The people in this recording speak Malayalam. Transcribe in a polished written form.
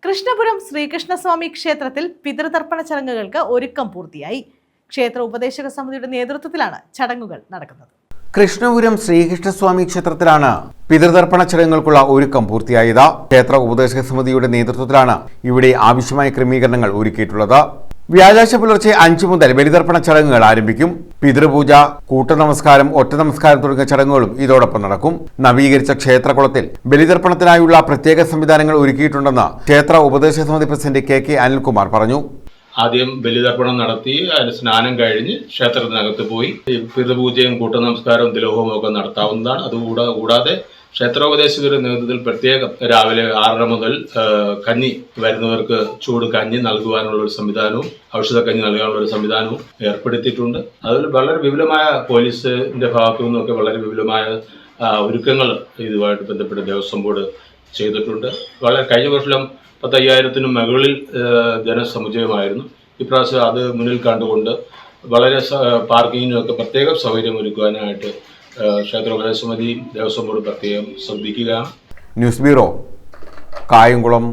കൃഷ്ണപുരം ശ്രീകൃഷ്ണസ്വാമി ക്ഷേത്രത്തിൽ പിതൃതർപ്പണ ചടങ്ങുകൾക്ക് ഒരുക്കം പൂർത്തിയായി. ക്ഷേത്ര ഉപദേശക സമിതിയുടെ നേതൃത്വത്തിലാണ് ചടങ്ങുകൾ നടക്കുന്നത്. കൃഷ്ണപുരം ശ്രീകൃഷ്ണസ്വാമി ക്ഷേത്രത്തിലാണ് പിതൃതർപ്പണ ചടങ്ങുകൾക്കുള്ള ഒരുക്കം പൂർത്തിയായത്. ക്ഷേത്ര ഉപദേശക സമിതിയുടെ നേതൃത്വത്തിലാണ് ഇവിടെ ആവശ്യമായ ക്രമീകരണങ്ങൾ ഒരുക്കിയിട്ടുള്ളത്. വ്യാഴാഴ്ച പുലർച്ചെ 5 മുതൽ ബലിതർപ്പണ ചടങ്ങുകൾ ആരംഭിക്കും. പിതൃപൂജ, കൂട്ടനമസ്കാരം, ഒറ്റ നമസ്കാരം തുടങ്ങിയ ചടങ്ങുകളും ഇതോടൊപ്പം നടക്കും. നവീകരിച്ച ക്ഷേത്രകുളത്തിൽ ബലിതർപ്പണത്തിനായുള്ള പ്രത്യേക സംവിധാനങ്ങൾ ഒരുക്കിയിട്ടുണ്ടെന്ന് ക്ഷേത്ര ഉപദേശക സമിതി പ്രസിഡന്റ് KK അനിൽകുമാർ പറഞ്ഞു. ആദ്യം ബലിതർപ്പണം നടത്തി അതിന് സ്നാനം കഴിഞ്ഞ് ക്ഷേത്രത്തിനകത്ത് പോയി പിതൃപൂജയും കൂട്ടനമസ്കാരവും തിലോഹവും ഒക്കെ നടത്താവുന്നതാണ്. അതുകൂടാതെ ക്ഷേത്രോപദേശകരുടെ നേതൃത്വത്തിൽ പ്രത്യേകം രാവിലെ 6:30 മുതൽ കഞ്ഞി വരുന്നവർക്ക് ചൂട് കഞ്ഞി നൽകുവാനുള്ള ഒരു സംവിധാനവും ഔഷധക്കഞ്ഞി നൽകാനുള്ള ഒരു സംവിധാനവും ഏർപ്പെടുത്തിയിട്ടുണ്ട്. അതിൽ വളരെ വിപുലമായ പോലീസിന്റെ ഭാഗത്തു നിന്നൊക്കെ വളരെ വിപുലമായ ഒരുക്കങ്ങൾ ഇതുമായിട്ട് ബന്ധപ്പെട്ട് ദേവസ്വം ബോർഡ് ചെയ്തിട്ടുണ്ട്. കഴിഞ്ഞ വർഷം 15,000-നും മുകളിൽ ജനസമുച്ചയമായിരുന്നു. ഇപ്രാവശ്യം അത് മുന്നിൽ കണ്ടുകൊണ്ട് വളരെ പാർക്കിങ്ങിനൊക്കെ പ്രത്യേകം സൗകര്യം ഒരുക്കുവാനായിട്ട് ക്ഷേത്രോപദേശക സമിതി ദേവസ്വം ബോർഡ് പ്രത്യേകം ശ്രദ്ധിക്കുകയാണ്. News bureau, Kayamkulam.